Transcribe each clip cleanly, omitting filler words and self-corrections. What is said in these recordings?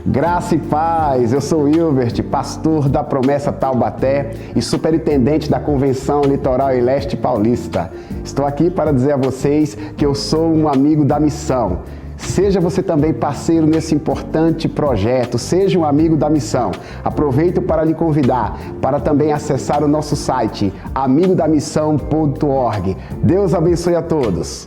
Graça e paz, eu sou Hilbert, pastor da Promessa Taubaté e superintendente da Convenção Litoral e Leste Paulista. Estou aqui para dizer a vocês que eu sou um amigo da missão. Seja você também parceiro nesse importante projeto, seja um amigo da missão. Aproveito para lhe convidar para também acessar o nosso site, amigodamissão.org. Deus abençoe a todos.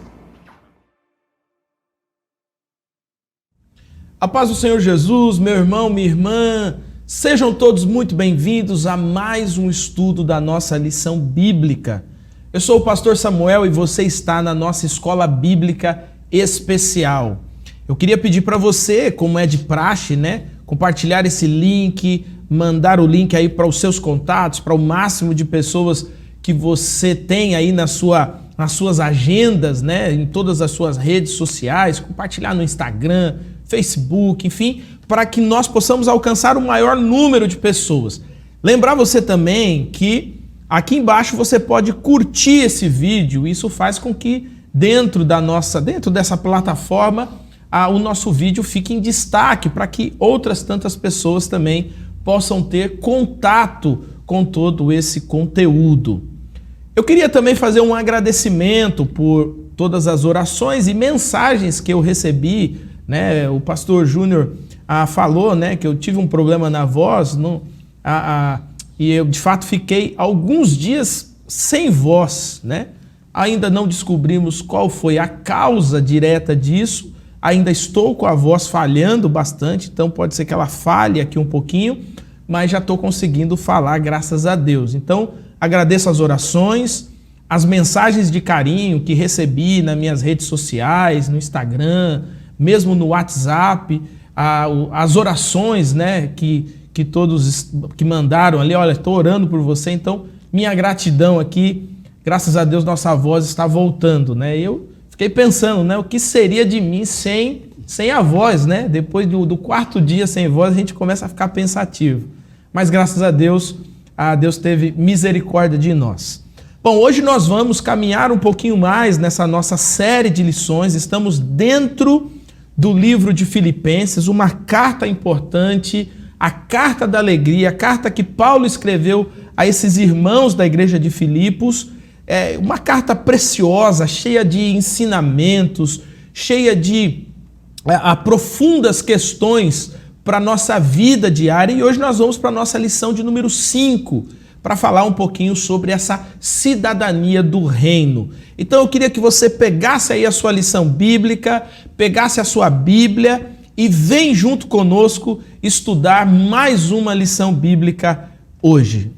A paz do Senhor Jesus, meu irmão, minha irmã, sejam todos muito bem-vindos a mais um estudo da nossa lição bíblica. Eu sou o pastor Samuel e você está na nossa escola bíblica especial. Eu queria pedir para você, como é de praxe, compartilhar esse link, mandar o link aí para os seus contatos, para o máximo de pessoas que você tem aí nas suas agendas, em todas as suas redes sociais, compartilhar no Instagram, Facebook, enfim, para que nós possamos alcançar o maior número de pessoas. Lembrar você também que aqui embaixo você pode curtir esse vídeo, isso faz com que dentro dessa plataforma o nosso vídeo fique em destaque para que outras tantas pessoas também possam ter contato com todo esse conteúdo. Eu queria também fazer um agradecimento por todas as orações e mensagens que eu recebi, O pastor Júnior falou, que eu tive um problema na voz, e eu de fato fiquei alguns dias sem voz, Ainda não descobrimos qual foi a causa direta disso, ainda estou com a voz falhando bastante, então pode ser que ela falhe aqui um pouquinho, mas já estou conseguindo falar, graças a Deus. Então, agradeço as orações, as mensagens de carinho que recebi nas minhas redes sociais, no Instagram, mesmo no WhatsApp, as orações que todos que mandaram ali, olha, estou orando por você, então minha gratidão aqui. Graças a Deus nossa voz está voltando, Eu fiquei pensando, o que seria de mim sem a voz, Depois do quarto dia sem voz, a gente começa a ficar pensativo. Mas graças a Deus teve misericórdia de nós. Bom, hoje nós vamos caminhar um pouquinho mais nessa nossa série de lições. Estamos dentro do livro de Filipenses, uma carta importante, a carta da alegria, a carta que Paulo escreveu a esses irmãos da igreja de Filipos. É uma carta preciosa, cheia de ensinamentos, cheia de profundas questões para a nossa vida diária. E hoje nós vamos para a nossa lição de número 5, para falar um pouquinho sobre essa cidadania do reino. Então eu queria que você pegasse aí a sua lição bíblica, pegasse a sua Bíblia e vem junto conosco estudar mais uma lição bíblica hoje.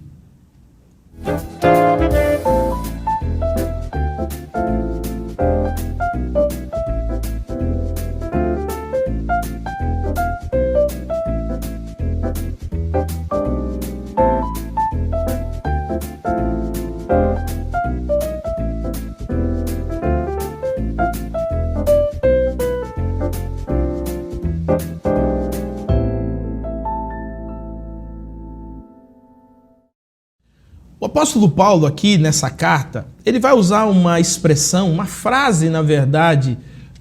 O apóstolo Paulo aqui nessa carta, ele vai usar uma expressão, uma frase, na verdade,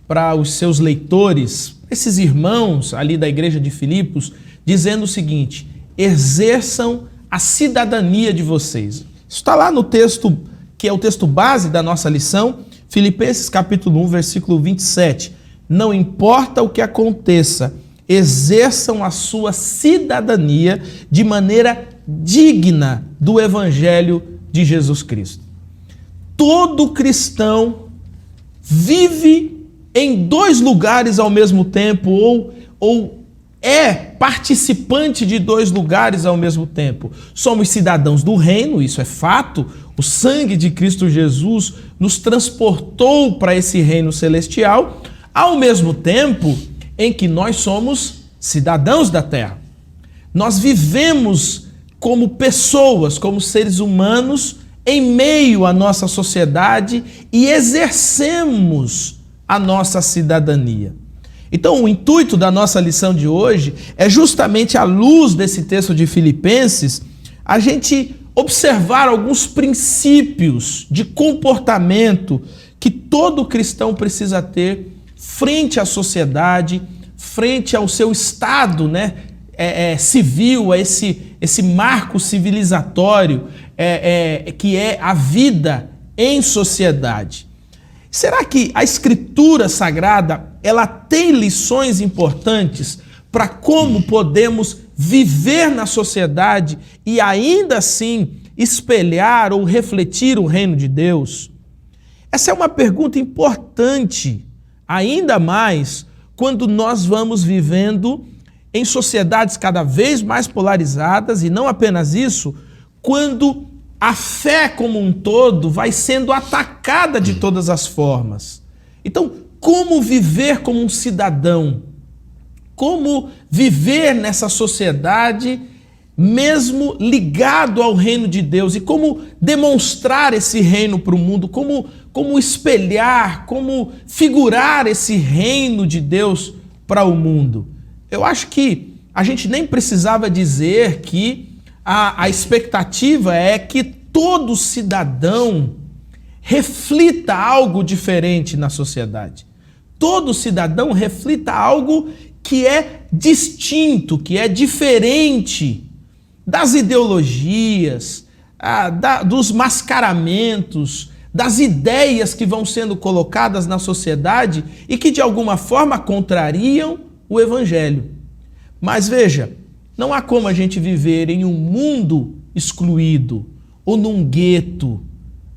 para os seus leitores, esses irmãos ali da igreja de Filipos, dizendo o seguinte: exerçam a cidadania de vocês. Isso está lá no texto, que é o texto base da nossa lição, Filipenses capítulo 1, versículo 27. Não importa o que aconteça, exerçam a sua cidadania de maneira digna do Evangelho de Jesus Cristo. Todo cristão vive em dois lugares ao mesmo tempo ou é participante de dois lugares ao mesmo tempo. Somos cidadãos do reino, isso é fato. O sangue de Cristo Jesus nos transportou para esse reino celestial, ao mesmo tempo em que nós somos cidadãos da terra. Nós vivemos como pessoas, como seres humanos, em meio à nossa sociedade e exercemos a nossa cidadania. Então, o intuito da nossa lição de hoje é justamente, à luz desse texto de Filipenses, a gente observar alguns princípios de comportamento que todo cristão precisa ter frente à sociedade, frente ao seu estado, né, civil, a esse marco civilizatório que é a vida em sociedade. Será que a Escritura Sagrada ela tem lições importantes para como podemos viver na sociedade e ainda assim espelhar ou refletir o reino de Deus? Essa é uma pergunta importante, ainda mais quando nós vamos vivendo em sociedades cada vez mais polarizadas, e não apenas isso, quando a fé como um todo vai sendo atacada de todas as formas. Então, como viver como um cidadão? Como viver nessa sociedade mesmo ligado ao reino de Deus? E como demonstrar esse reino para o mundo? Como espelhar, como figurar esse reino de Deus para o mundo? Eu acho que a gente nem precisava dizer que a expectativa é que todo cidadão reflita algo diferente na sociedade. Todo cidadão reflita algo que é distinto, que é diferente das ideologias, dos mascaramentos, das ideias que vão sendo colocadas na sociedade e que de alguma forma contrariam o Evangelho. Mas veja, não há como a gente viver em um mundo excluído ou num gueto.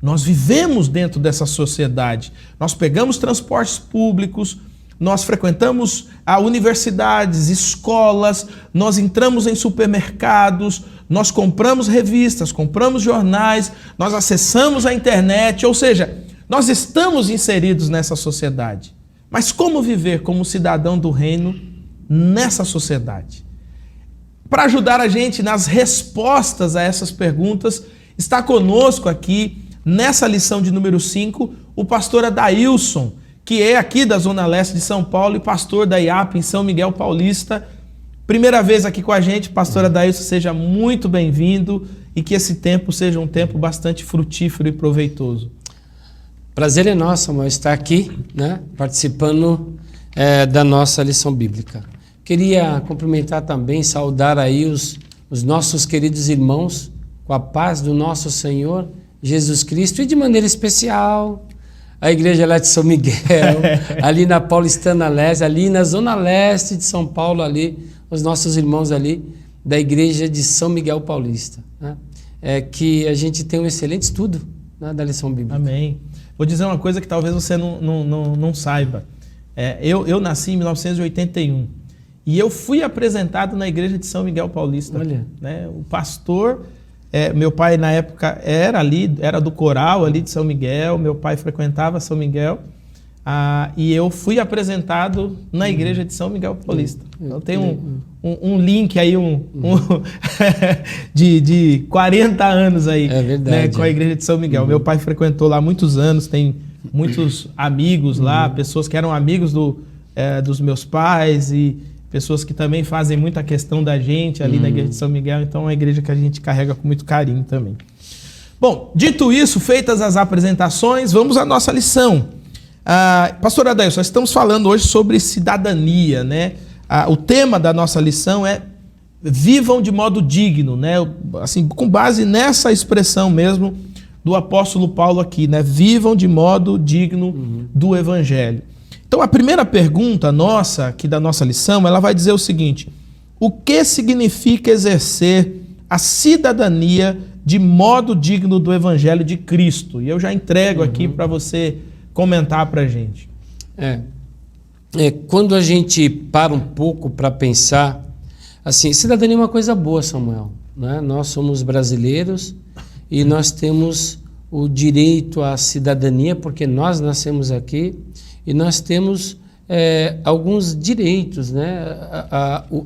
Nós vivemos dentro dessa sociedade. Nós pegamos transportes públicos, nós frequentamos universidades, escolas, nós entramos em supermercados, nós compramos revistas, compramos jornais, nós acessamos a internet, ou seja, nós estamos inseridos nessa sociedade. Mas como viver como cidadão do reino nessa sociedade? Para ajudar a gente nas respostas a essas perguntas, está conosco aqui, nessa lição de número 5, o pastor Adailson, que é aqui da Zona Leste de São Paulo e pastor da IAP em São Miguel Paulista. Primeira vez aqui com a gente, pastor Adailson, seja muito bem-vindo e que esse tempo seja um tempo bastante frutífero e proveitoso. Prazer é nosso, Samuel, estar aqui, né, participando da nossa lição bíblica. Queria cumprimentar também, saudar aí os nossos queridos irmãos com a paz do nosso Senhor Jesus Cristo e de maneira especial a igreja lá de São Miguel, ali na Paulistana Leste, ali na Zona Leste de São Paulo, ali, os nossos irmãos ali da igreja de São Miguel Paulista, né? Que a gente tem um excelente estudo, né, da lição bíblica. Amém. Vou dizer uma coisa que talvez você não saiba. Eu nasci em 1981 e eu fui apresentado na igreja de São Miguel Paulista. Olha. Né? O pastor, meu pai na época era do coral ali de São Miguel, meu pai frequentava São Miguel, e eu fui apresentado na igreja de São Miguel Paulista. Então tem um link aí de 40 anos aí, né, com a igreja de São Miguel. Meu pai frequentou lá muitos anos, tem muitos amigos lá, pessoas que eram amigos dos meus pais e pessoas que também fazem muita questão da gente ali na igreja de São Miguel. Então é uma igreja que a gente carrega com muito carinho também. Bom, dito isso, feitas as apresentações, vamos à nossa lição. Pastor Adailson, nós estamos falando hoje sobre cidadania, né? O tema da nossa lição é vivam de modo digno, né? Assim, com base nessa expressão mesmo do apóstolo Paulo aqui, né? Vivam de modo digno do Evangelho. Então, a primeira pergunta nossa, aqui da nossa lição, ela vai dizer o seguinte: o que significa exercer a cidadania de modo digno do Evangelho de Cristo? E eu já entrego aqui para você comentar para a gente. Quando a gente para um pouco para pensar, assim, cidadania é uma coisa boa, Samuel, né? Nós somos brasileiros e nós temos o direito à cidadania porque nós nascemos aqui e nós temos alguns direitos, né?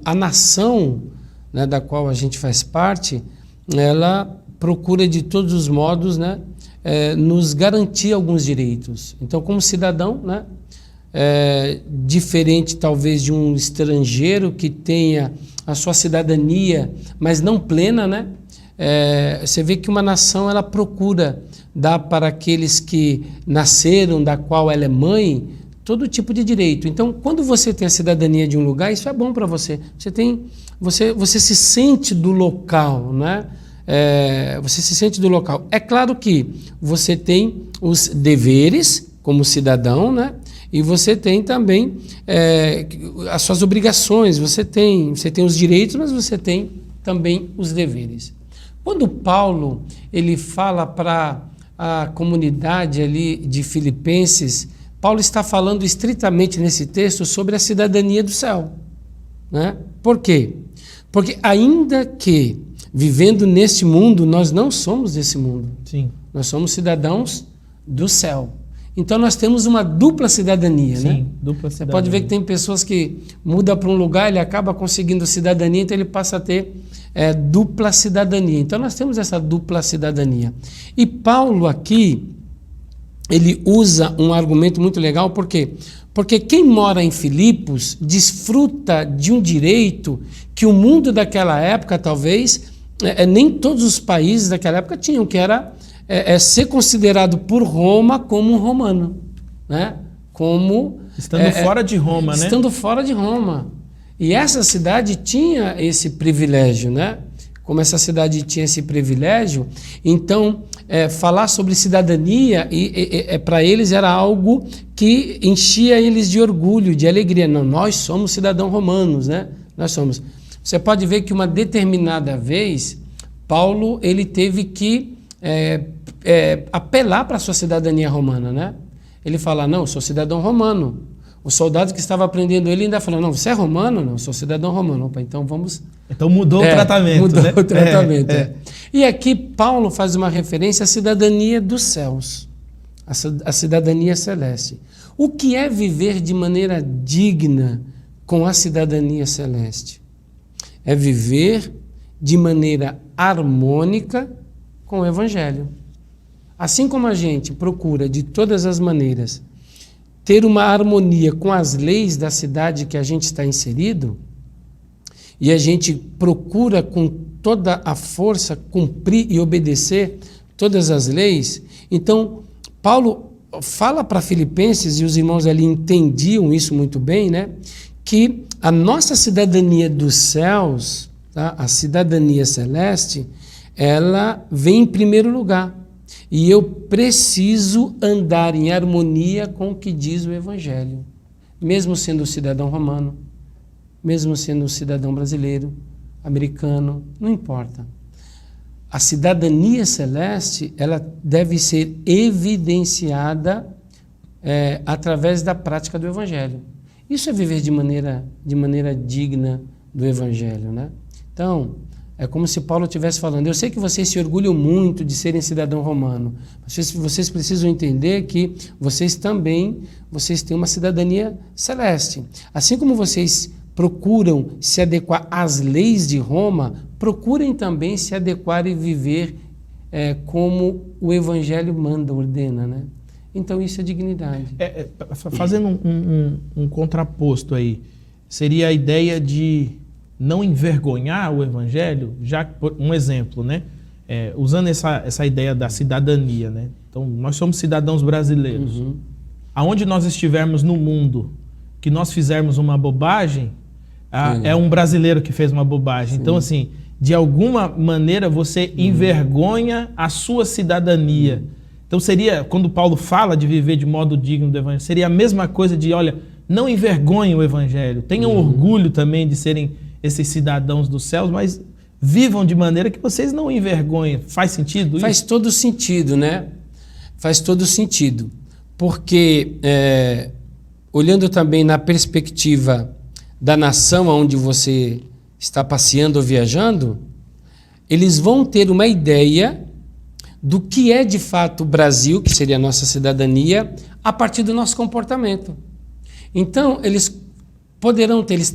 A nação, né, da qual a gente faz parte, ela procura de todos os modos, né, nos garantir alguns direitos. Então, como cidadão, né, diferente talvez de um estrangeiro que tenha a sua cidadania, mas não plena, né, você vê que uma nação ela procura dar para aqueles que nasceram, da qual ela é mãe, todo tipo de direito. Então, quando você tem a cidadania de um lugar, isso é bom para você. Você se sente do local, né? Você se sente do local. É claro que você tem os deveres como cidadão, né? E você tem também as suas obrigações. Você tem os direitos, mas você tem também os deveres. Quando Paulo ele fala para a comunidade ali de Filipenses, Paulo está falando estritamente nesse texto sobre a cidadania do céu, né? Por quê? Porque ainda que vivendo neste mundo, nós não somos desse mundo. Sim. Nós somos cidadãos do céu. Então nós temos uma dupla cidadania, Sim, né? dupla Você cidadania. pode ver que tem pessoas que mudam para um lugar, ele acaba conseguindo cidadania, então ele passa a ter dupla cidadania. Então nós temos essa dupla cidadania. E Paulo aqui, ele usa um argumento muito legal, por quê? Porque quem mora em Filipos desfruta de um direito que o mundo daquela época, talvez, nem todos os países daquela época tinham, que era ser considerado por Roma como um romano, né? Estando fora de Roma, né? Estando fora de Roma. E essa cidade tinha esse privilégio, né? Como essa cidade tinha esse privilégio, então falar sobre cidadania para eles era algo que enchia eles de orgulho, de alegria. Não, nós somos cidadãos romanos, né? Nós somos. Você pode ver que uma determinada vez Paulo ele teve que apelar para a sua cidadania romana, né? Ele fala, não, eu sou cidadão romano. O soldado que estava prendendo ele ainda falou, não, você é romano? Não, eu sou cidadão romano. Opa, então vamos... Então mudou o tratamento, mudou, né? O tratamento. E aqui Paulo faz uma referência à cidadania dos céus, a cidadania celeste. O que é viver de maneira digna com a cidadania celeste? É viver de maneira harmônica com o Evangelho. Assim como a gente procura de todas as maneiras ter uma harmonia com as leis da cidade que a gente está inserido, e a gente procura com toda a força cumprir e obedecer todas as leis, então Paulo fala para Filipenses, e os irmãos ali entendiam isso muito bem, né? Que a nossa cidadania dos céus, tá? A cidadania celeste, ela vem em primeiro lugar. E eu preciso andar em harmonia com o que diz o Evangelho. Mesmo sendo cidadão romano, mesmo sendo cidadão brasileiro, americano, não importa. A cidadania celeste, ela deve ser evidenciada através da prática do Evangelho. Isso é viver de maneira digna do Evangelho, né? Então, é como se Paulo estivesse falando, eu sei que vocês se orgulham muito de serem cidadão romano, mas vocês precisam entender que vocês têm uma cidadania celeste. Assim como vocês procuram se adequar às leis de Roma, procurem também se adequar e viver como o Evangelho manda, ordena, né? Então isso é dignidade. Fazendo um contraposto aí, seria a ideia de não envergonhar o Evangelho, já um exemplo, né? Usando essa ideia da cidadania, né? Então, nós somos cidadãos brasileiros. Uhum. Aonde nós estivermos no mundo, que nós fizermos uma bobagem, é um brasileiro que fez uma bobagem. Sim. Então, assim, de alguma maneira você envergonha a sua cidadania. Então, seria, quando Paulo fala de viver de modo digno do Evangelho, seria a mesma coisa de, olha, não envergonhem o Evangelho, tenham orgulho também de serem esses cidadãos dos céus, mas vivam de maneira que vocês não envergonhem. Faz sentido isso? Faz todo sentido, né? Faz todo sentido. Porque, olhando também na perspectiva da nação onde você está passeando ou viajando, eles vão ter uma ideia do que é de fato o Brasil, que seria a nossa cidadania, a partir do nosso comportamento. Então, eles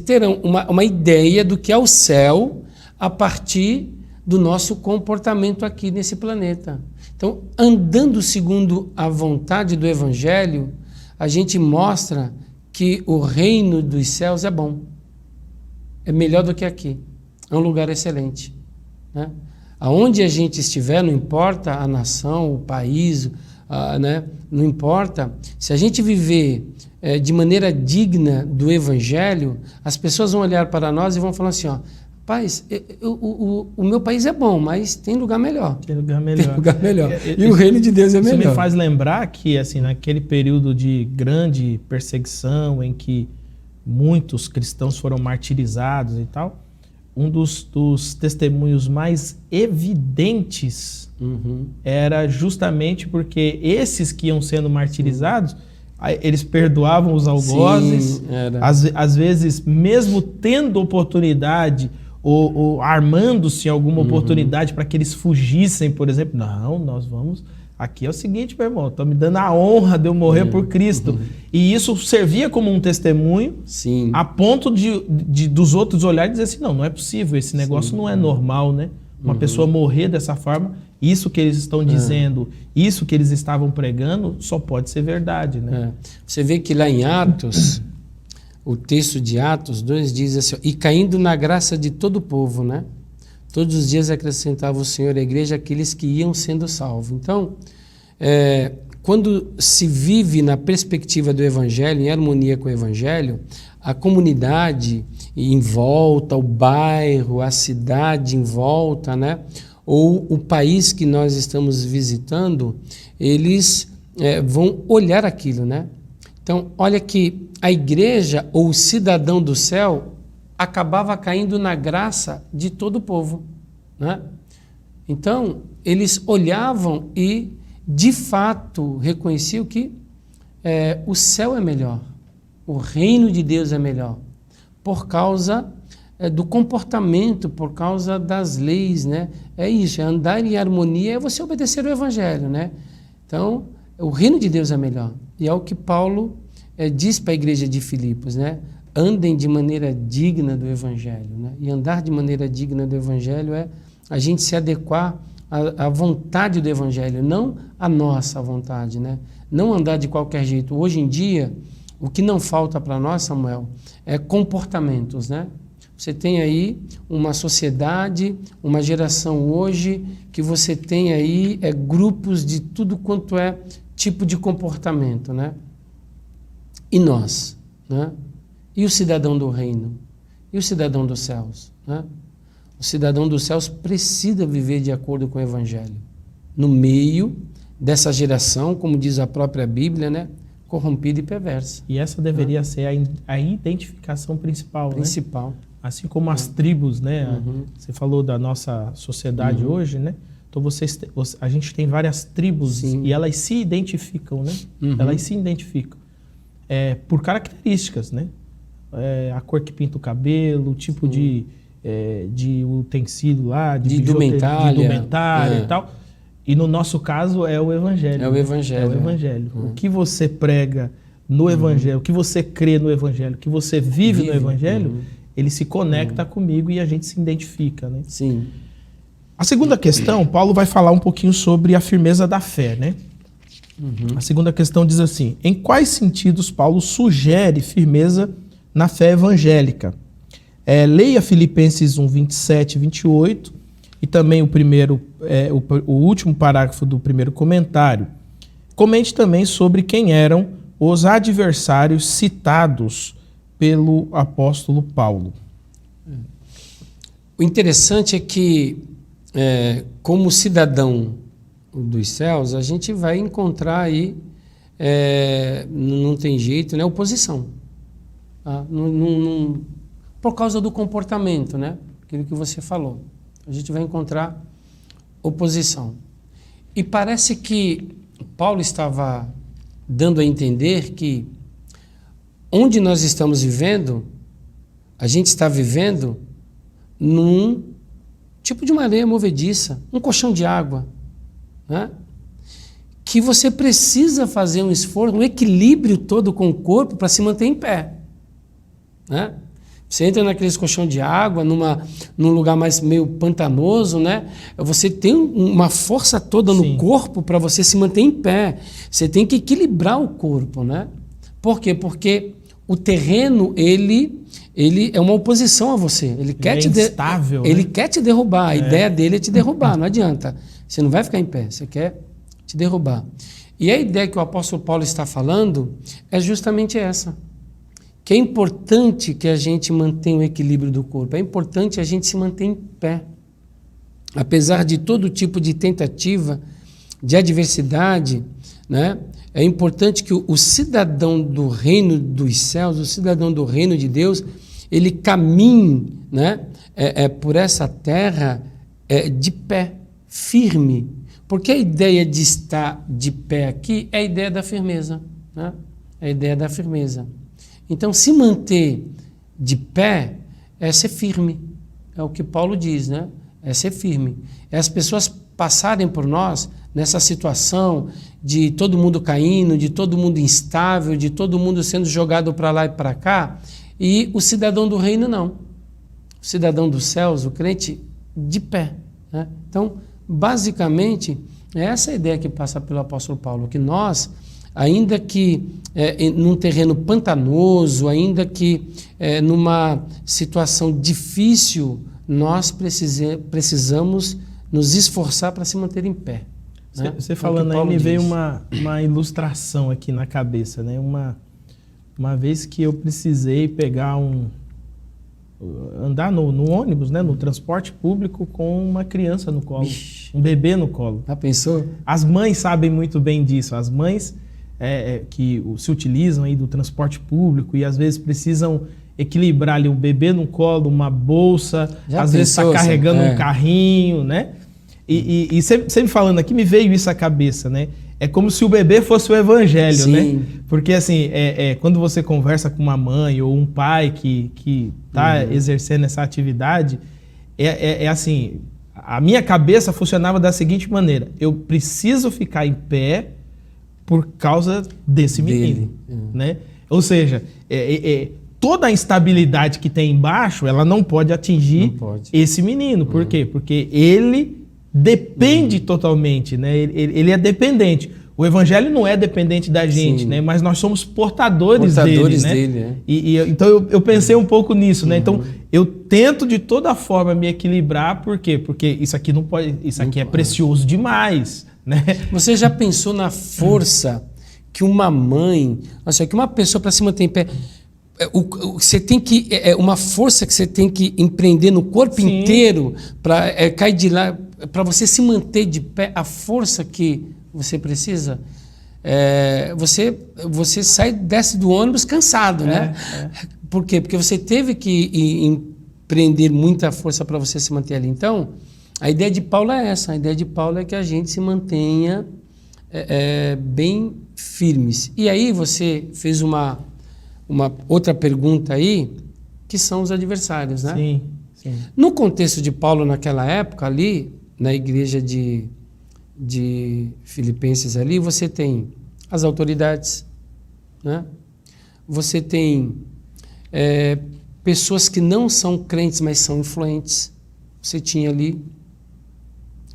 terão uma ideia do que é o céu a partir do nosso comportamento aqui nesse planeta. Então, andando segundo a vontade do Evangelho, a gente mostra que o reino dos céus é bom. É melhor do que aqui. É um lugar excelente, né? Aonde a gente estiver, não importa a nação, o país, né? Não importa. Se a gente viver de maneira digna do Evangelho, as pessoas vão olhar para nós e vão falar assim, ó, rapaz, o meu país é bom, mas tem lugar melhor. Tem lugar melhor. Tem lugar melhor. E o reino de Deus é melhor. Isso me faz lembrar que, assim, naquele período de grande perseguição, em que muitos cristãos foram martirizados e tal, um dos testemunhos mais evidentes era justamente porque esses que iam sendo martirizados, eles perdoavam os algozes, às vezes, mesmo tendo oportunidade ou armando-se alguma oportunidade para que eles fugissem, por exemplo. Não, nós vamos... Aqui é o seguinte, meu irmão, estão me dando a honra de eu morrer por Cristo. E isso servia como um testemunho, a ponto dos outros olharem e dizer assim, não é possível, esse negócio não é normal, né? Uma pessoa morrer dessa forma, isso que eles estão dizendo, isso que eles estavam pregando, só pode ser verdade, né? Você vê que lá em Atos, o texto de Atos 2 diz assim, e caindo na graça de todo o povo, né? Todos os dias acrescentava o Senhor à igreja aqueles que iam sendo salvos. Então, quando se vive na perspectiva do Evangelho, em harmonia com o Evangelho, a comunidade em volta, o bairro, a cidade em volta, né? Ou o país que nós estamos visitando, eles vão olhar aquilo, né? Então, olha que a igreja ou o cidadão do céu acabava caindo na graça de todo o povo, né? Então, eles olhavam e, de fato, reconheciam que o céu é melhor, o reino de Deus é melhor, por causa do comportamento, por causa das leis, né? É isso, é andar em harmonia, é você obedecer o Evangelho, né? Então, o reino de Deus é melhor. E é o que Paulo diz para a igreja de Filipos, né? Andem de maneira digna do Evangelho, né? E andar de maneira digna do Evangelho é a gente se adequar à vontade do Evangelho, não à nossa vontade, né? Não andar de qualquer jeito. Hoje em dia, o que não falta para nós, Samuel, é comportamentos, né? Você tem aí uma sociedade, uma geração hoje, que você tem aí grupos de tudo quanto é tipo de comportamento, né? E nós, né? E o cidadão do reino? E o cidadão dos céus? Né? O cidadão dos céus precisa viver de acordo com o Evangelho. No meio dessa geração, como diz a própria Bíblia, né? Corrompida e perversa. E essa deveria ser a identificação principal, Principal. Né? Assim como as tribos, né? Você falou da nossa sociedade hoje, né? Então a gente tem várias tribos e elas se identificam, né? Elas se identificam por características, né? A cor que pinta o cabelo, o tipo de utensílio lá, de indumentária e tal. E no nosso caso é o Evangelho. É o Evangelho. É o Evangelho. O que você prega no Evangelho, o que você crê no Evangelho, o que você vive no Evangelho, ele se conecta comigo e a gente se identifica, né? Sim. A segunda questão, Paulo vai falar um pouquinho sobre a firmeza da fé, né? A segunda questão diz assim, em quais sentidos Paulo sugere firmeza na fé evangélica? Leia Filipenses 1, 27 e 28 e também o último parágrafo do primeiro comentário. Comente também sobre quem eram os adversários citados pelo apóstolo Paulo. O interessante é que, como cidadão dos céus, a gente vai encontrar aí, não tem jeito, né, oposição. Tá? Por causa do comportamento, né? Aquilo que você falou. A gente vai encontrar oposição. E parece que Paulo estava dando a entender que onde nós estamos vivendo, a gente está vivendo num tipo de uma areia movediça, um colchão de água, né? Que você precisa fazer um esforço, um equilíbrio todo com o corpo para se manter em pé, né? Você entra naqueles colchão de água, num lugar mais meio pantanoso, né? Você tem uma força toda no corpo para você se manter em pé. Você tem que equilibrar o corpo, né? Por quê? Porque o terreno, ele é uma oposição a você. Ele quer instável, ele né? quer te derrubar. A ideia dele é te derrubar, não adianta. Você não vai ficar em pé, você quer te derrubar. E a ideia que o apóstolo Paulo está falando é justamente essa. Que é importante que a gente mantenha o equilíbrio do corpo. É importante a gente se manter em pé. Apesar de todo tipo de tentativa, de adversidade, né? É importante que o cidadão do reino dos céus, o cidadão do reino de Deus, ele caminhe, né? Por essa terra de pé, firme. Porque a ideia de estar de pé aqui é a ideia da firmeza, né? É a ideia da firmeza. Então, se manter de pé é ser firme. É o que Paulo diz, né? É ser firme. É as pessoas passarem por nós nessa situação de todo mundo caindo, de todo mundo instável, de todo mundo sendo jogado para lá e para cá, e o cidadão do reino não. O cidadão dos céus, o crente, de pé, né? Então, basicamente, é essa a ideia que passa pelo apóstolo Paulo, que nós, ainda que num terreno pantanoso, ainda que numa situação difícil, nós precisamos nos esforçar para se manter em pé. Né? Você falando aí, me veio uma ilustração aqui na cabeça, né? Uma vez que eu precisei andar no ônibus, né? No transporte público com uma criança no colo, um bebê no colo. Já pensou? As mães sabem muito bem disso, as mães que se utilizam aí do transporte público e às vezes precisam equilibrar ali um bebê no colo, uma bolsa, às vezes está carregando um carrinho, né? E sempre falando aqui, me veio isso à cabeça, né? É como se o bebê fosse o evangelho, sim, né? Porque assim, quando você conversa com uma mãe ou um pai que está exercendo essa atividade, assim, a minha cabeça funcionava da seguinte maneira: eu preciso ficar em pé por causa desse menino, né? Ou seja, toda a instabilidade que tem embaixo, ela não pode atingir esse menino. Por quê? Porque ele depende totalmente, né? Ele é dependente. O evangelho não é dependente da gente, né? Mas nós somos portadores dele, né? Então eu pensei um pouco nisso, né? Então eu tento de toda forma me equilibrar. Por quê? Porque isso aqui não pode, isso aqui é precioso demais, né? Você já pensou na força que uma mãe, que uma pessoa para se manter em pé, você tem que uma força que você tem que empreender no corpo inteiro para cair de lá, para você se manter de pé, a força que você precisa. Você desce do ônibus cansado, né? Por quê? Porque você teve que empreender muita força para você se manter ali. Então, a ideia de Paulo é essa. A ideia de Paulo é que a gente se mantenha bem firmes. E aí você fez uma outra pergunta aí, que são os adversários, né? Sim. No contexto de Paulo naquela época ali, na igreja de Filipenses ali, você tem as autoridades, né? Você tem pessoas que não são crentes, mas são influentes. Você tinha ali.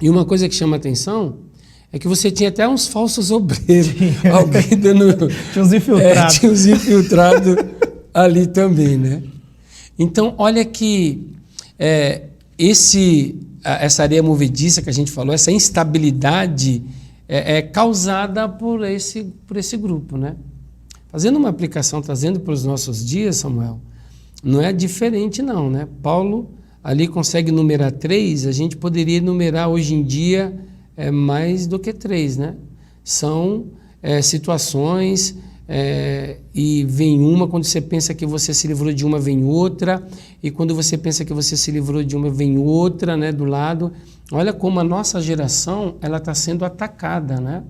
E uma coisa que chama a atenção é que você tinha até uns falsos obreiros. Alguém dando... Tinha uns infiltrados. Tinha uns infiltrados ali também, né? Então, olha que essa areia movediça que a gente falou, essa instabilidade é causada por esse grupo, né? Fazendo uma aplicação, trazendo para os nossos dias, Samuel, não é diferente não, né? Paulo ali consegue numerar 3, a gente poderia numerar hoje em dia mais do que 3, né? São situações e vem uma, quando você pensa que você se livrou de uma, vem outra, e quando você pensa que você se livrou de uma, vem outra, né, do lado. Olha como a nossa geração ela está sendo atacada, né?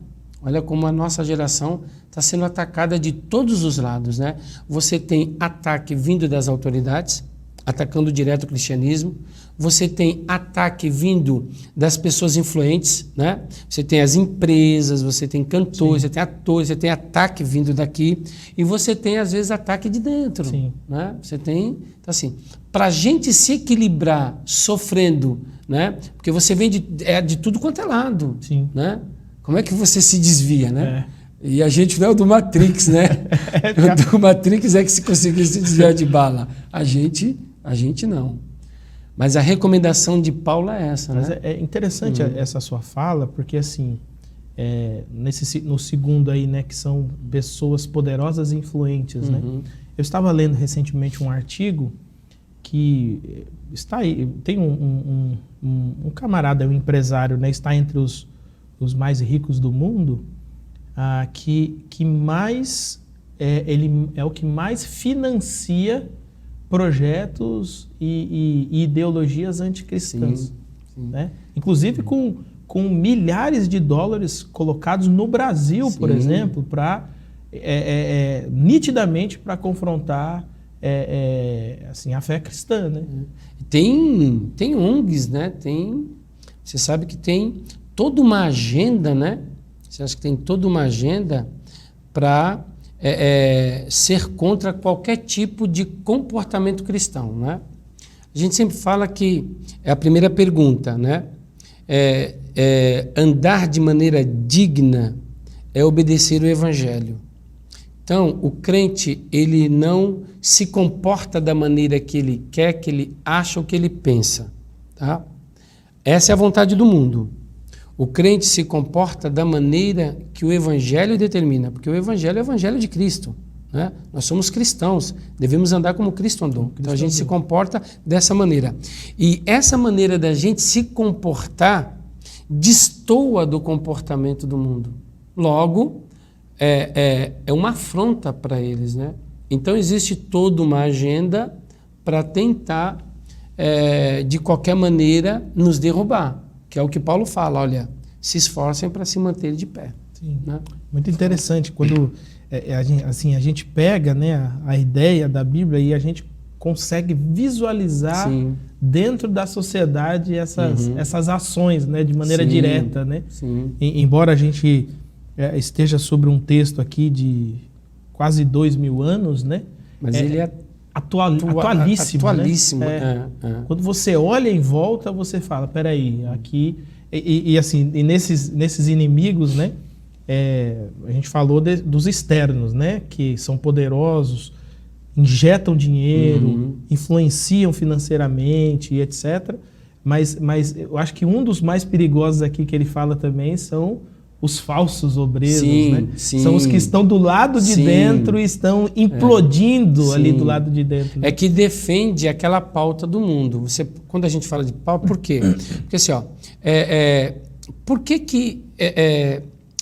Olha como a nossa geração está sendo atacada de todos os lados, né? Você tem ataque vindo das autoridades, atacando direto o cristianismo. Você tem ataque vindo das pessoas influentes, né? Você tem as empresas, você tem cantores, Você tem atores, você tem ataque vindo daqui, e você tem, às vezes, ataque de dentro. Né? Você tem, então, assim, para a gente se equilibrar sofrendo, né? Porque você vem de tudo quanto é lado, né? Como é que você se desvia, né? E a gente não é o do Matrix, né? O do Matrix é que se conseguiu se desviar de bala. A gente não. Mas a recomendação de Paulo é essa, né? Mas é interessante essa sua fala, porque assim, no segundo aí, né, que são pessoas poderosas e influentes, né? Eu estava lendo recentemente um artigo que está aí, tem um camarada, um empresário, né, está entre os mais ricos do mundo, que mais ele é o que mais financia projetos e ideologias anticristãs, né? Inclusive com milhares de dólares colocados no Brasil, por exemplo, para nitidamente para confrontar assim, a fé cristã, né? Tem ONGs, né? Você sabe que tem toda uma agenda, né? Você acha que tem toda uma agenda para ser contra qualquer tipo de comportamento cristão, né? A gente sempre fala que é a primeira pergunta, né? Andar de maneira digna é obedecer o Evangelho. Então, o crente, ele não se comporta da maneira que ele quer, que ele acha ou que ele pensa, tá? Essa é a vontade do mundo. O crente se comporta da maneira que o Evangelho determina, porque o Evangelho é o Evangelho de Cristo, né? Nós somos cristãos, devemos andar como Cristo andou. Então a gente se comporta dessa maneira. E essa maneira da gente se comportar destoa do comportamento do mundo. Logo, é uma afronta para eles, né? Então existe toda uma agenda para tentar, de qualquer maneira, nos derrubar, que é o que Paulo fala, olha, se esforcem para se manter de pé. Sim. Né? Muito interessante, quando a gente pega, né, a ideia da Bíblia e a gente consegue visualizar dentro da sociedade essas ações, né, de maneira direta, né? Embora a gente esteja sobre um texto aqui de quase 2000 anos, né? Mas ele é atualíssimo. Atualíssimo. Né? Quando você olha em volta, você fala, peraí, aqui... E nesses inimigos, né? A gente falou dos externos, né? Que são poderosos, injetam dinheiro, influenciam financeiramente, etc. Mas eu acho que um dos mais perigosos aqui que ele fala também são os falsos obreiros, né? São os que estão do lado de dentro e estão implodindo ali do lado de dentro. Né? É que defende aquela pauta do mundo. Quando a gente fala de pauta, por quê? Porque assim, ó, por que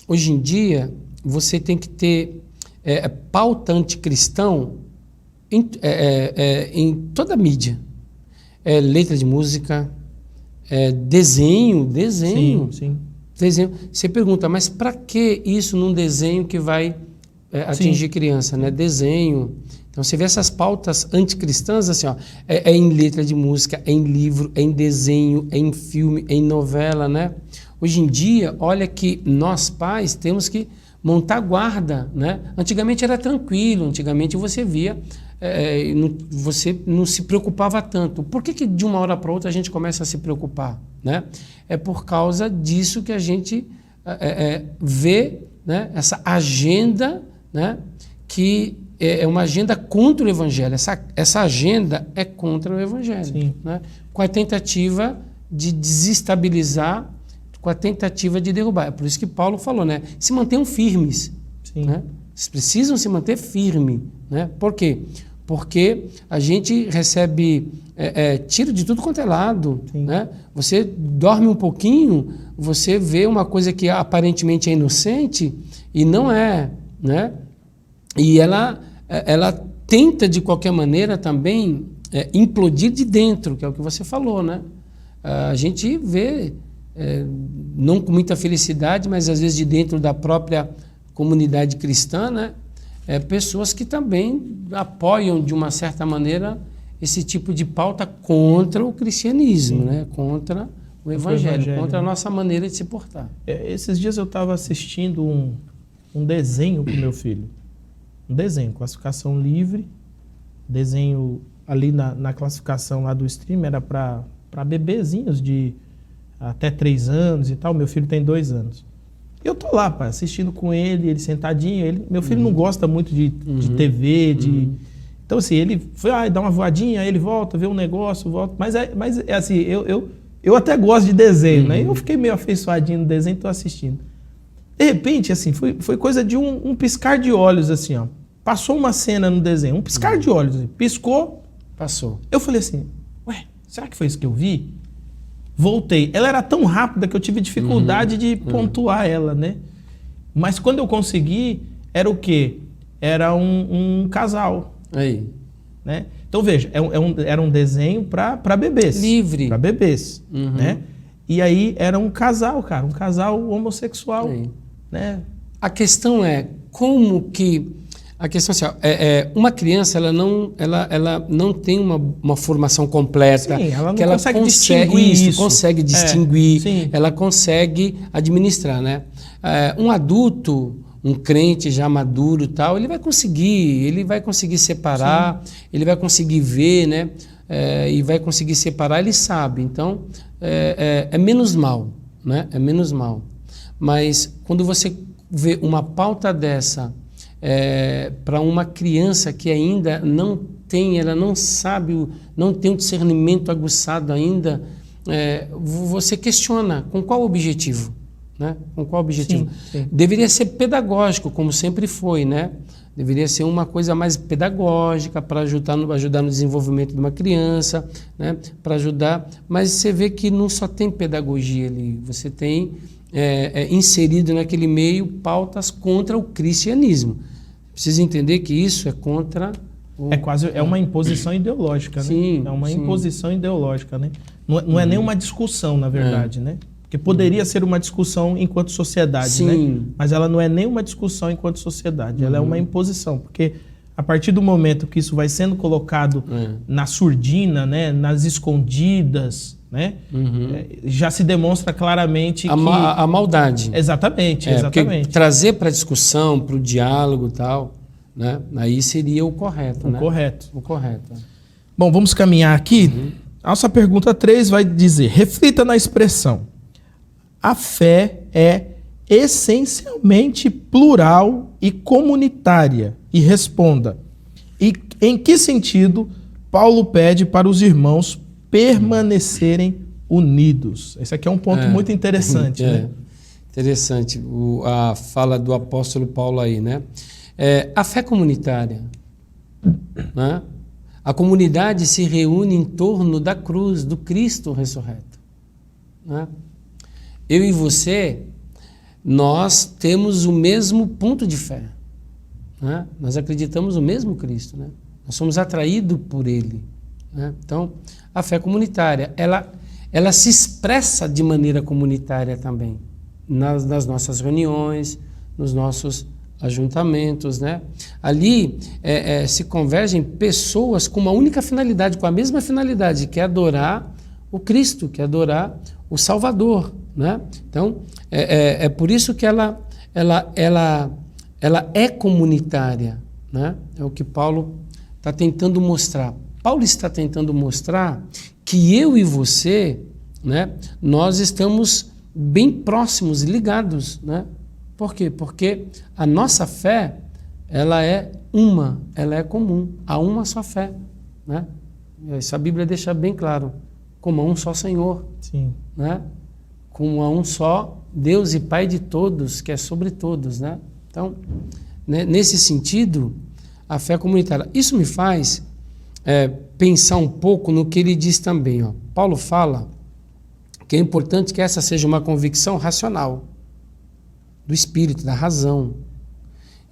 hoje em dia você tem que ter pauta anticristão em toda a mídia? Letra de música, desenho. Sim. Desenho. Você pergunta, mas para que isso num desenho que vai atingir criança, né? Desenho. Então você vê essas pautas anticristãs assim, ó, em letra de música, em livro, em desenho, em filme, em novela, né? Hoje em dia, olha que nós pais temos que montar guarda, né? Antigamente era tranquilo, antigamente você via, você não se preocupava tanto. Por que de uma hora para outra a gente começa a se preocupar, né? É por causa disso que a gente vê, né, essa agenda, né, que é uma agenda contra o Evangelho. Essa agenda é contra o Evangelho, né? Com a tentativa de desestabilizar, com a tentativa de derrubar. É por isso que Paulo falou, né? Se mantenham firmes. Né? Vocês precisam se manter firme. Né? Por quê? Porque a gente recebe tiro de tudo quanto é lado. Né? Você dorme um pouquinho, você vê uma coisa que aparentemente é inocente e não é. Né? E ela tenta, de qualquer maneira, também implodir de dentro, que é o que você falou. Né? A gente vê... não com muita felicidade, mas às vezes de dentro da própria comunidade cristã, né? Pessoas que também apoiam de uma certa maneira esse tipo de pauta contra o cristianismo, né? Contra o evangelho, contra a nossa maneira de se portar. Esses dias eu estava assistindo um desenho com meu filho, um desenho, classificação livre, desenho ali na classificação lá do stream era para bebezinhos de até 3 anos e tal. Meu filho tem 2 anos. Eu tô lá, pai, assistindo com ele sentadinho. Meu filho não gosta muito de TV, Então, assim, ele foi, dá uma voadinha, aí ele volta, vê um negócio, volta. Mas assim, eu até gosto de desenho, né? Eu fiquei meio afeiçoadinho no desenho, tô assistindo. De repente, assim, foi coisa de um piscar de olhos, assim, ó. Passou uma cena no desenho, um piscar de olhos, assim, piscou, Passou. eu falei assim, ué, será que foi isso que eu vi? Voltei. Ela era tão rápida que eu tive dificuldade de pontuar ela, né? Mas quando eu consegui, era o quê? Era um casal, Aí. né? Então veja, era um desenho para bebês. Livre. Para bebês, né? E aí era um casal, cara, um casal homossexual, Aí. né? A questão é como que... A questão é assim, uma criança ela não tem uma formação completa. Sim, ela não que consegue distinguir isso. Consegue distinguir, sim. ela consegue administrar, né? Um adulto, um crente já maduro e tal, ele vai conseguir separar, ele vai conseguir ver, né? E vai conseguir separar, ele sabe. Então, é menos mal, né? É menos mal. Mas quando você vê uma pauta dessa para uma criança que ainda ela não sabe, não tem um discernimento aguçado ainda, você questiona com qual objetivo, né? Com qual objetivo? Sim. Deveria ser pedagógico, como sempre foi, né? Deveria ser uma coisa mais pedagógica para ajudar no desenvolvimento de uma criança, né? Para ajudar, mas você vê que não só tem pedagogia ali, você tem inserido naquele meio pautas contra o cristianismo. Precisa entender que isso é contra É uma imposição ideológica, né? Sim, É uma sim. imposição ideológica, né? Não é nem uma discussão, na verdade, né? Porque poderia ser uma discussão enquanto sociedade, Sim. né? Mas ela não é nem uma discussão enquanto sociedade, ela é uma imposição, porque a partir do momento que isso vai sendo colocado na surdina, né? Nas escondidas, né? Já se demonstra claramente que... a maldade. Exatamente, Porque exatamente. trazer para a discussão, para o diálogo e tal, né? Aí seria o correto, né? Correto. O correto. Bom, vamos caminhar aqui. A nossa pergunta 3 vai dizer, reflita na expressão. A fé é essencialmente plural e comunitária. E responda, e em que sentido Paulo pede para os irmãos permanecerem unidos? Esse aqui é um ponto muito interessante. Né? Interessante a fala do apóstolo Paulo aí, né? A fé comunitária, né? A comunidade se reúne em torno da cruz, do Cristo ressurreto, né? Eu e você, nós temos o mesmo ponto de fé, né? Nós acreditamos no mesmo Cristo, né? Nós somos atraídos por Ele, né? Então, a fé comunitária, ela se expressa de maneira comunitária também, nas nossas reuniões, nos nossos ajuntamentos, né? Ali se convergem pessoas com uma única finalidade, com a mesma finalidade, que é adorar o Cristo, que é adorar o Salvador, né? Então, é por isso que ela é comunitária, né? É o que Paulo está tentando mostrar. Paulo está tentando mostrar que eu e você, né, nós estamos bem próximos, ligados, né? Por quê? Porque a nossa fé, ela é comum, há uma só fé, né? Isso a Bíblia deixa bem claro, como há um só Senhor, Sim. né? Como há um só Deus e Pai de todos, que é sobre todos, né? Então, né, nesse sentido, a fé comunitária. Isso me faz pensar um pouco no que ele diz também, ó. Paulo fala que é importante que essa seja uma convicção racional, do espírito, da razão.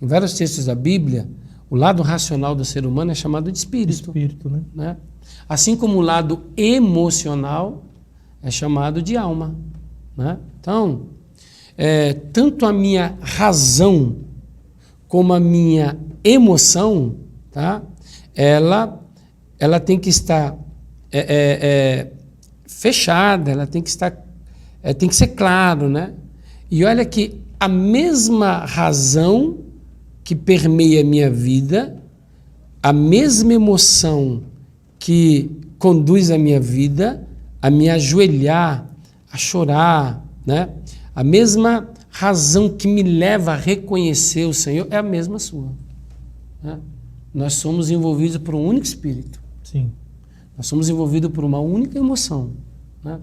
Em vários textos da Bíblia, o lado racional do ser humano é chamado de espírito. Né? Assim como o lado emocional é chamado de alma, né? Então, tanto a minha razão como a minha emoção, tá? Ela tem que estar fechada, ela tem que estar, tem que ser claro, né? E olha que a mesma razão que permeia a minha vida, a mesma emoção que conduz a minha vida a me ajoelhar, a chorar, né? A mesma razão que me leva a reconhecer o Senhor é a mesma sua, né? Nós somos envolvidos por um único espírito. Sim. Nós somos envolvidos por uma única emoção, né?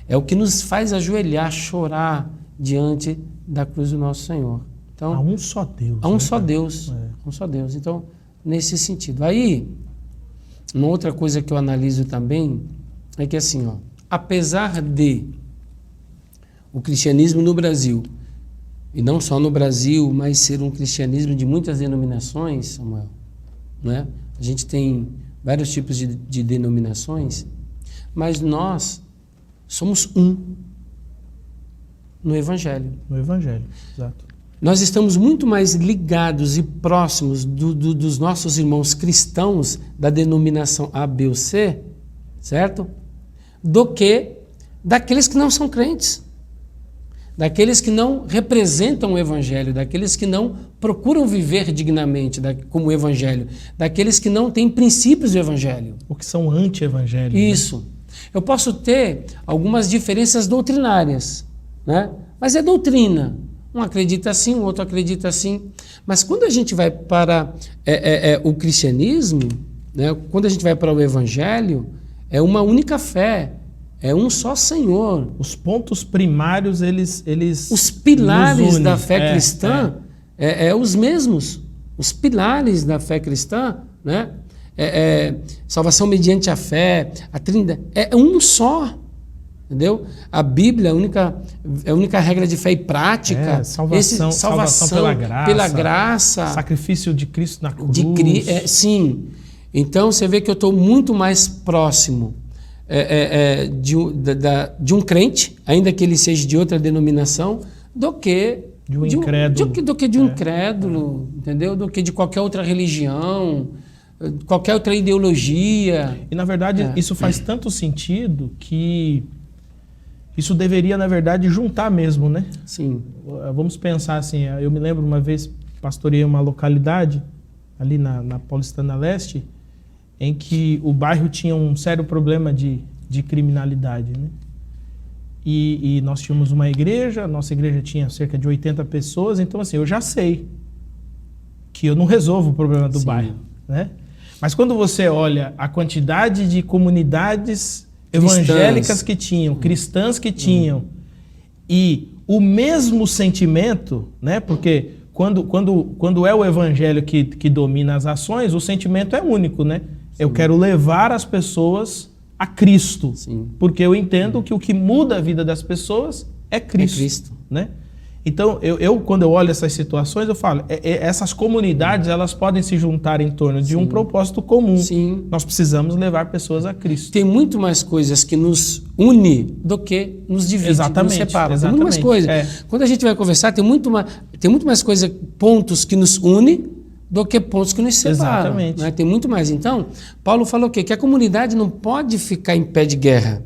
É o que nos faz ajoelhar, chorar diante da cruz do nosso Senhor. Então, há um só Deus. há um né, só cara? Deus. Um só Deus. Então, nesse sentido. Aí, uma outra coisa que eu analiso também é que assim, ó, apesar de o cristianismo no Brasil, e não só no Brasil, mas ser um cristianismo de muitas denominações, Samuel, né? A gente tem vários tipos de denominações, mas nós somos um no Evangelho. No Evangelho, exato. Nós estamos muito mais ligados e próximos dos nossos irmãos cristãos da denominação A, B ou C, certo? Do que daqueles que não são crentes, daqueles que não representam o Evangelho, daqueles que não procuram viver dignamente como o Evangelho, daqueles que não têm princípios do Evangelho. O que são anti-evangélicos. Isso. Eu posso ter algumas diferenças doutrinárias, né? Mas é doutrina. Um acredita assim, o outro acredita assim. Mas quando a gente vai para o cristianismo, né? Quando a gente vai para o Evangelho, é uma única fé, é um só Senhor. Os pontos primários, eles Os pilares nos unem. da fé cristã os mesmos. Os pilares da fé cristã, né? Salvação mediante a fé, a Trindade, é um só. Entendeu? A Bíblia é a única regra de fé e prática. Salvação pela graça. Sacrifício de Cristo na cruz. Sim. Então você vê que eu estou muito mais próximo de um crente, ainda que ele seja de outra denominação, do que de um incrédulo. Do que de um incrédulo, entendeu? Do que de qualquer outra religião, qualquer outra ideologia. E na verdade isso faz tanto sentido que isso deveria, na verdade, juntar mesmo, né? Sim. Vamos pensar assim, eu me lembro uma vez, pastoreei uma localidade, ali na Paulistana Leste, em que o bairro tinha um sério problema de criminalidade, né? E nós tínhamos uma igreja, nossa igreja tinha cerca de 80 pessoas, então assim, eu já sei que eu não resolvo o problema do bairro, né? Mas quando você olha a quantidade de comunidades evangélicas que tinham, cristãs que tinham, e o mesmo sentimento, né? Porque quando é o evangelho que domina as ações, o sentimento é único, né? Sim. Eu quero levar as pessoas a Cristo. Sim. Porque eu entendo que o que muda a vida das pessoas é Cristo. Né? Então, quando eu olho essas situações, eu falo, essas comunidades, elas podem se juntar em torno de um propósito comum. Sim. Nós precisamos levar pessoas a Cristo. Tem muito mais coisas que nos une do que nos divide, exatamente, nos separa. Exatamente. Tem muito mais coisas. Quando a gente vai conversar, tem muito mais coisa, pontos que nos une do que pontos que nos separam. Exatamente. Né? Tem muito mais. Então, Paulo falou o quê? Que a comunidade não pode ficar em pé de guerra.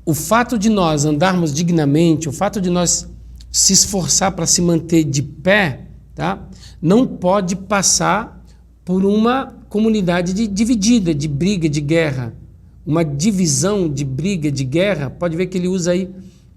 O fato de nós andarmos dignamente, o fato de nós se esforçar para se manter de pé, tá? Não pode passar por uma comunidade dividida, de briga, de guerra. Uma divisão de briga, de guerra, pode ver que ele usa aí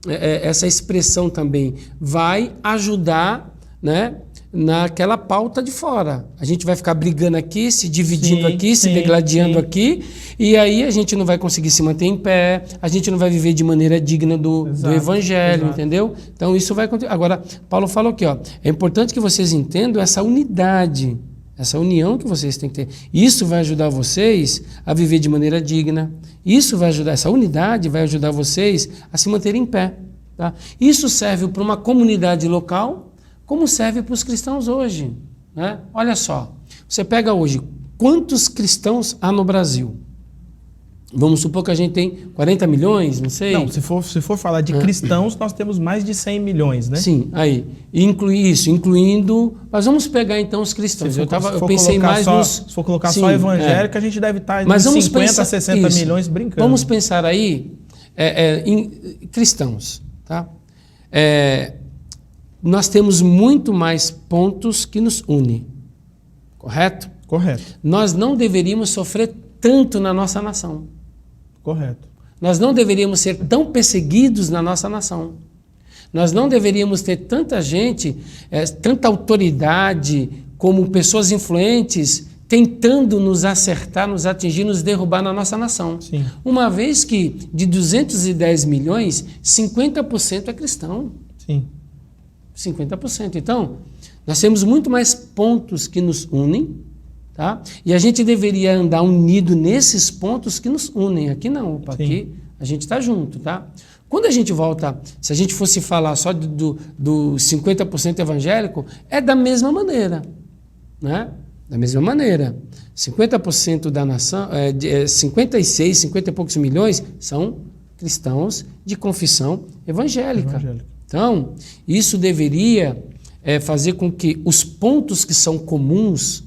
essa expressão também. Vai ajudar, né, naquela pauta de fora. A gente vai ficar brigando aqui, se dividindo aqui, se degladiando aqui, e aí a gente não vai conseguir se manter em pé, a gente não vai viver de maneira digna do Evangelho, entendeu? Então isso vai acontecer. Agora, Paulo falou aqui, é importante que vocês entendam essa unidade, essa união que vocês têm que ter. Isso vai ajudar vocês a viver de maneira digna. Isso vai ajudar, essa unidade vai ajudar vocês a se manterem em pé. Tá? Isso serve para uma comunidade local, como serve para os cristãos hoje. Né? Olha só, você pega hoje, quantos cristãos há no Brasil? Vamos supor que a gente tem 40 milhões, não sei. Não, se for falar de cristãos, nós temos mais de 100 milhões, né? Sim, aí. Incluindo... Mas vamos pegar então os cristãos. Eu pensei mais nos... Se for colocar só evangélico, a gente deve estar mas de 50 a 60 milhões brincando. Vamos pensar aí em cristãos, tá? Nós temos muito mais pontos que nos unem, correto? Correto. Nós não deveríamos sofrer tanto na nossa nação. Correto. Nós não deveríamos ser tão perseguidos na nossa nação. Nós não deveríamos ter tanta gente, tanta autoridade, como pessoas influentes, tentando nos acertar, nos atingir, nos derrubar na nossa nação. Sim. Uma vez que de 210 milhões, 50% é cristão. Sim. 50%. Então, nós temos muito mais pontos que nos unem, tá? E a gente deveria andar unido nesses pontos que nos unem. Aqui não, opa, aqui a gente está junto, tá? Quando a gente volta, se a gente fosse falar só do 50% evangélico, é da mesma maneira, né? Da mesma maneira. 50% da nação, 56, 50 e poucos milhões são cristãos de confissão evangélica. Então, isso deveria fazer com que os pontos que são comuns,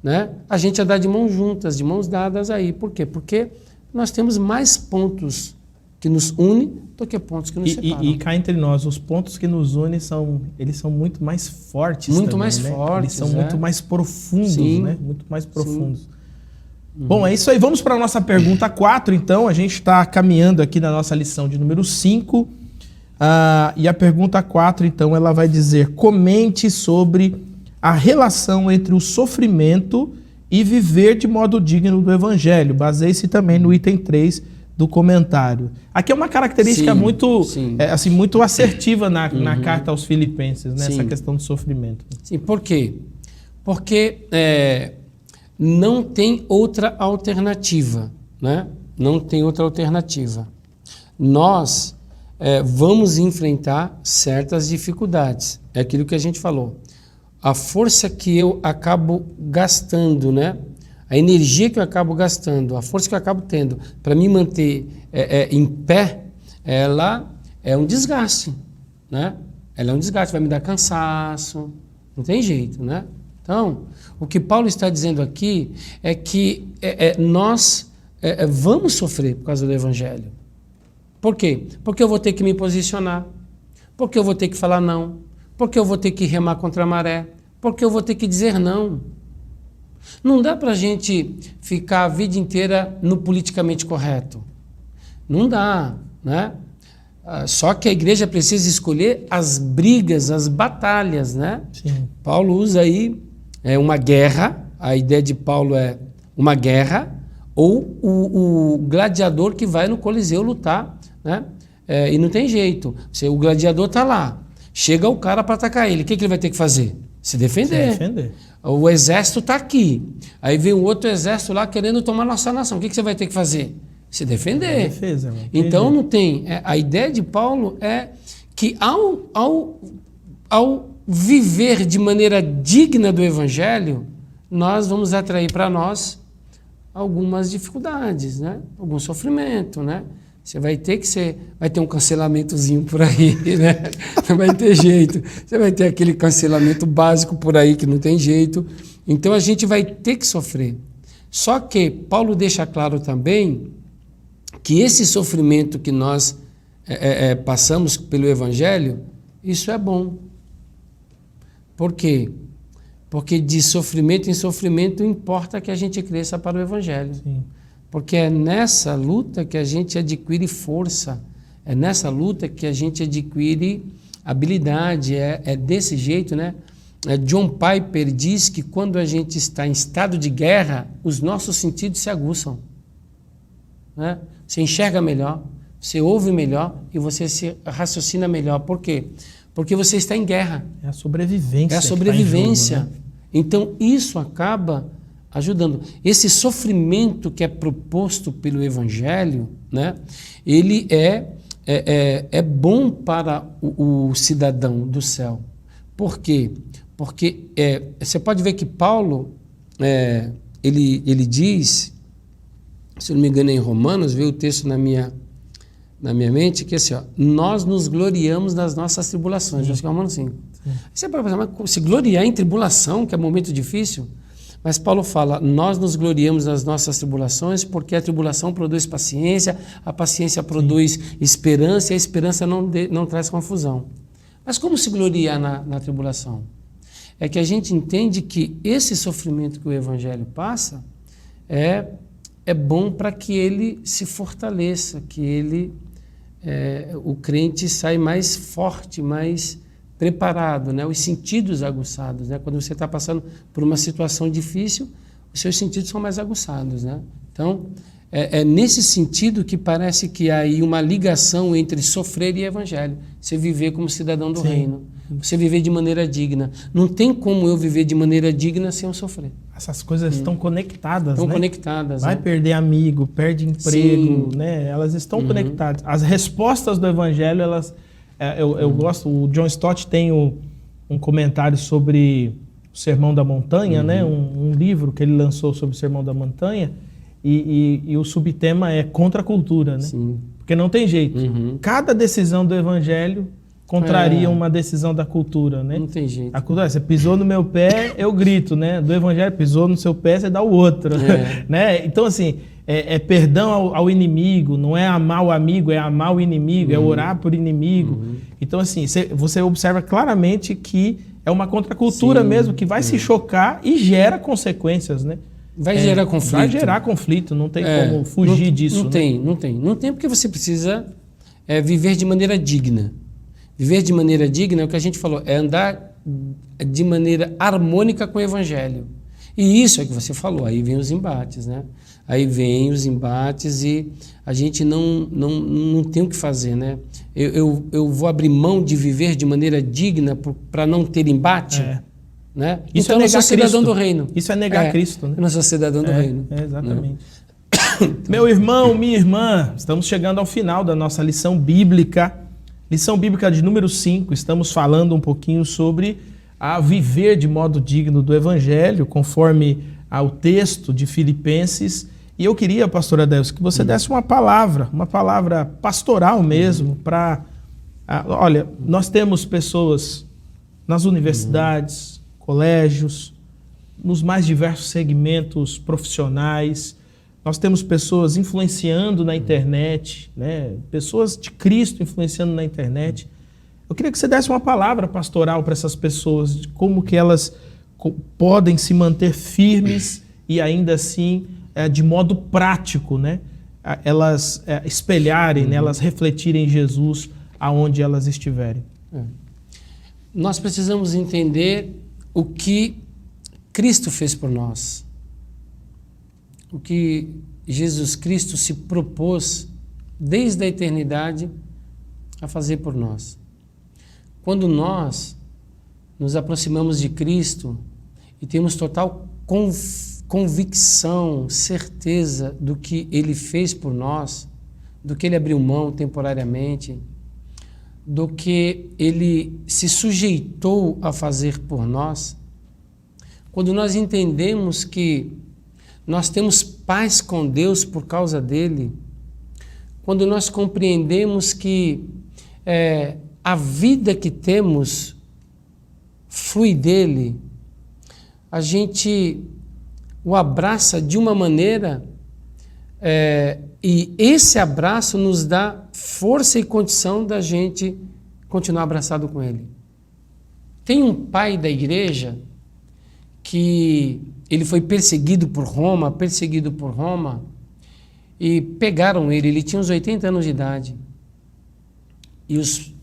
né, a gente andar de mãos juntas, de mãos dadas aí. Por quê? Porque nós temos mais pontos que nos unem do que pontos que nos separam. E cá entre nós, os pontos que nos unem eles são muito mais fortes. Muito também, mais né? fortes. Eles são muito mais profundos, Sim. né? Muito mais profundos. Bom, é isso aí. Vamos para a nossa pergunta 4, então. A gente está caminhando aqui na nossa lição de número 5. E a pergunta 4, então, ela vai dizer: comente sobre a relação entre o sofrimento e viver de modo digno do Evangelho. Baseie-se também no item 3 do comentário. Aqui é uma característica muito assertiva na carta aos Filipenses, né? Essa questão do sofrimento. Sim, por quê? Porque não tem outra alternativa, né? Não tem outra alternativa. Nós vamos enfrentar certas dificuldades. É aquilo que a gente falou. A força que eu acabo gastando, né? A energia que eu acabo gastando, a força que eu acabo tendo para me manter em pé, ela é um desgaste, né? Ela é um desgaste, vai me dar cansaço, não tem jeito, né? Então, o que Paulo está dizendo aqui é que nós vamos sofrer por causa do Evangelho. Por quê? Porque eu vou ter que me posicionar, porque eu vou ter que falar não, porque eu vou ter que remar contra a maré, porque eu vou ter que dizer não. Não dá para a gente ficar a vida inteira no politicamente correto. Não dá, né? Só que a igreja precisa escolher as brigas, as batalhas, né? Sim. Paulo usa aí uma guerra, a ideia de Paulo é uma guerra, ou o gladiador que vai no Coliseu lutar, né? E não tem jeito. O gladiador está lá, chega o cara para atacar ele, o que ele vai ter que fazer? Se defender. O exército está aqui. Aí vem um outro exército lá querendo tomar nossa nação. O que você vai ter que fazer? Se defender. Defesa, então não tem. A ideia de Paulo é que ao viver de maneira digna do Evangelho, nós vamos atrair para nós algumas dificuldades, né? Algum sofrimento, né? Você vai ter vai ter um cancelamentozinho por aí, né? Não vai ter jeito. Você vai ter aquele cancelamento básico por aí que não tem jeito. Então a gente vai ter que sofrer. Só que Paulo deixa claro também que esse sofrimento que nós passamos pelo Evangelho, isso é bom. Por quê? Porque de sofrimento em sofrimento importa que a gente cresça para o Evangelho. Sim. Porque é nessa luta que a gente adquire força, é nessa luta que a gente adquire habilidade, é desse jeito, né? John Piper diz que quando a gente está em estado de guerra, os nossos sentidos se aguçam, né? Você enxerga melhor, você ouve melhor e você se raciocina melhor. Por quê? Porque você está em guerra. É a sobrevivência. É a sobrevivência. Tá em jogo, né? Então isso acaba ajudando. Esse sofrimento que é proposto pelo Evangelho, né, ele é bom para o cidadão do céu. Por quê? Porque você pode ver que Paulo, ele diz, se não me engano em Romanos, veio o texto na minha mente, que assim, ó, nós nos gloriamos nas nossas tribulações. Acho que é Romanos 5. Você pode pensar, mas se gloriar em tribulação, que é momento difícil... Mas Paulo fala, nós nos gloriamos nas nossas tribulações porque a tribulação produz paciência, a paciência produz esperança e a esperança não traz confusão. Mas como se gloriar na tribulação? É que a gente entende que esse sofrimento que o Evangelho passa é bom para que ele se fortaleça, que o crente sai mais forte, mais preparado, né? Os sentidos aguçados, né? Quando você está passando por uma situação difícil, os seus sentidos são mais aguçados, né? Então, é nesse sentido que parece que há aí uma ligação entre sofrer e evangelho. Você viver como cidadão do reino. Você viver de maneira digna. Não tem como eu viver de maneira digna sem eu sofrer. Essas coisas estão conectadas, Estão né? conectadas. Vai perder amigo, perde emprego, né? Elas estão conectadas. As respostas do evangelho, elas... Eu gosto... O John Stott tem um comentário sobre o Sermão da Montanha, né? Um livro que ele lançou sobre o Sermão da Montanha. E o subtema é contra a cultura, né? Sim. Porque não tem jeito. Cada decisão do evangelho contraria uma decisão da cultura, né? Não tem jeito. A cultura, você pisou no meu pé, eu grito, né? Do evangelho, pisou no seu pé, você dá o outro, né? Então, assim, é perdão ao inimigo, não é amar o amigo, é amar o inimigo, é orar por inimigo. Então, assim, você observa claramente que é uma contracultura mesmo, que vai se chocar e gera consequências, né? Vai gerar conflito. Vai gerar conflito, não tem como fugir disso. Não tem porque você precisa viver de maneira digna. Viver de maneira digna é o que a gente falou, é andar de maneira harmônica com o evangelho. E isso é que você falou, aí vem os embates, né? Aí vem os embates e a gente não tem o que fazer, né? Eu vou abrir mão de viver de maneira digna para não ter embate? Né? Isso então, é eu sou cidadão Cristo. do reino. Isso é negar Cristo, né? Eu não sou cidadão do reino. Exatamente. Meu irmão, minha irmã, estamos chegando ao final da nossa lição bíblica. Lição bíblica de número 5. Estamos falando um pouquinho sobre a viver de modo digno do Evangelho, conforme ao texto de Filipenses. E eu queria, pastor Adelso, que você desse uma palavra pastoral mesmo, para... Olha, nós temos pessoas nas universidades, colégios, nos mais diversos segmentos profissionais. Nós temos pessoas influenciando na internet, né? Pessoas de Cristo influenciando na internet. Eu queria que você desse uma palavra pastoral para essas pessoas, de como que elas podem se manter firmes e ainda assim, de modo prático, né? Elas espelharem, né? Elas refletirem Jesus aonde elas estiverem. Nós precisamos entender o que Cristo fez por nós. O que Jesus Cristo se propôs desde a eternidade a fazer por nós. Quando nós nos aproximamos de Cristo e temos total convicção, certeza do que Ele fez por nós, do que Ele abriu mão temporariamente, do que Ele se sujeitou a fazer por nós, quando nós entendemos que nós temos paz com Deus por causa dEle, quando nós compreendemos que a vida que temos flui dEle, a gente o abraça de uma maneira e esse abraço nos dá força e condição da gente continuar abraçado com Ele. Tem um pai da igreja que ele foi perseguido por Roma, e pegaram ele tinha uns 80 anos de idade. E os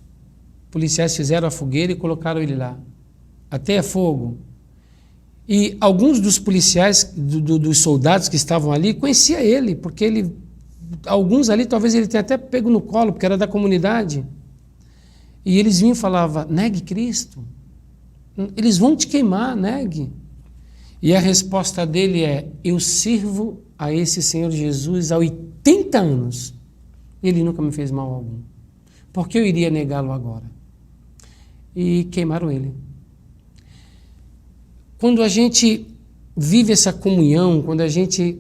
policiais fizeram a fogueira e colocaram ele lá. Até fogo. E alguns dos policiais, dos soldados que estavam ali, conhecia ele, porque alguns ali talvez ele tenha até pego no colo, porque era da comunidade. E eles vinham e falavam, negue Cristo. Eles vão te queimar, negue. E a resposta dele é, eu sirvo a esse Senhor Jesus há 80 anos. Ele nunca me fez mal algum. Por que eu iria negá-lo agora? E queimaram ele. Quando a gente vive essa comunhão, quando a gente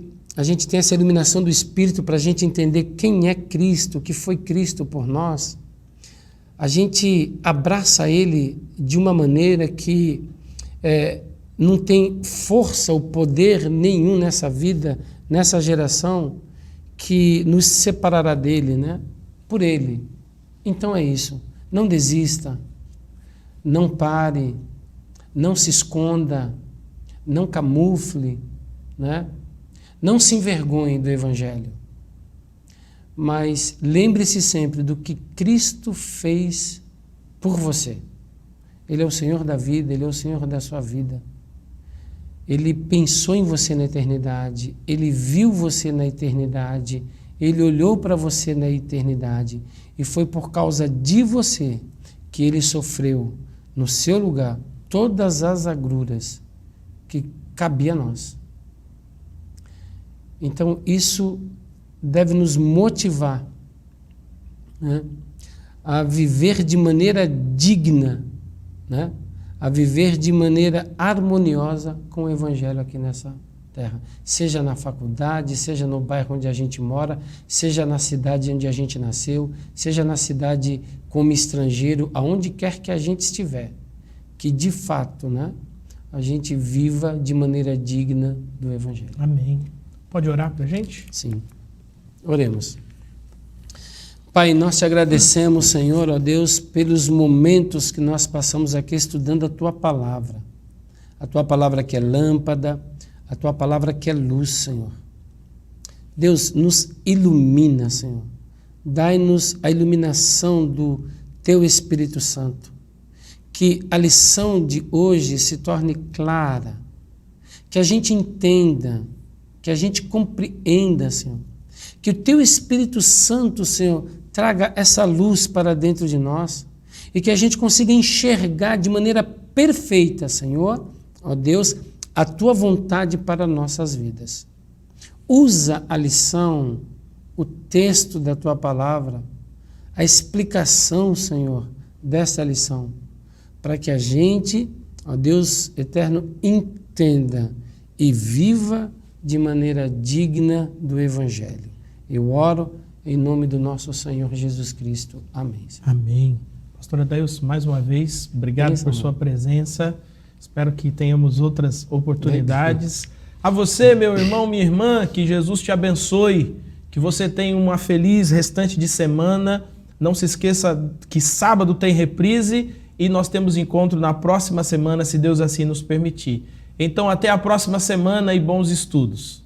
tem essa iluminação do Espírito para a gente entender quem é Cristo, o que foi Cristo por nós, a gente abraça Ele de uma maneira que não tem força ou poder nenhum nessa vida, nessa geração, que nos separará dele, né? Por Ele. Então é isso. Não desista, não pare, não se esconda, não camufle, né? Não se envergonhe do Evangelho. Mas lembre-se sempre do que Cristo fez por você. Ele é o Senhor da vida, Ele é o Senhor da sua vida. Ele pensou em você na eternidade, Ele viu você na eternidade, Ele olhou para você na eternidade e foi por causa de você que Ele sofreu no seu lugar todas as agruras que cabia a nós. Então isso deve nos motivar, né, a viver de maneira digna, né, a viver de maneira harmoniosa com o Evangelho aqui nessa terra. Seja na faculdade, seja no bairro onde a gente mora, seja na cidade onde a gente nasceu, seja na cidade como estrangeiro, aonde quer que a gente estiver. Que de fato, né, a gente viva de maneira digna do Evangelho. Amém. Pode orar para a gente? Sim. Oremos. Pai, nós te agradecemos, Senhor, ó Deus, pelos momentos que nós passamos aqui estudando a Tua Palavra. A Tua Palavra que é lâmpada, a Tua Palavra que é luz, Senhor. Deus, nos ilumina, Senhor. Dai-nos a iluminação do Teu Espírito Santo. Que a lição de hoje se torne clara. Que a gente entenda, que a gente compreenda, Senhor. Que o Teu Espírito Santo, Senhor, traga essa luz para dentro de nós e que a gente consiga enxergar de maneira perfeita, Senhor, ó Deus, a Tua vontade para nossas vidas. Usa a lição, o texto da Tua Palavra, a explicação, Senhor, dessa lição, para que a gente, ó Deus eterno, entenda e viva de maneira digna do Evangelho. Eu oro em nome do nosso Senhor Jesus Cristo. Amém. Amém. Pastor Adailson, mais uma vez, obrigado por sua presença. Espero que tenhamos outras oportunidades. A você, meu irmão, minha irmã, que Jesus te abençoe, que você tenha uma feliz restante de semana. Não se esqueça que sábado tem reprise e nós temos encontro na próxima semana, se Deus assim nos permitir. Então, até a próxima semana e bons estudos.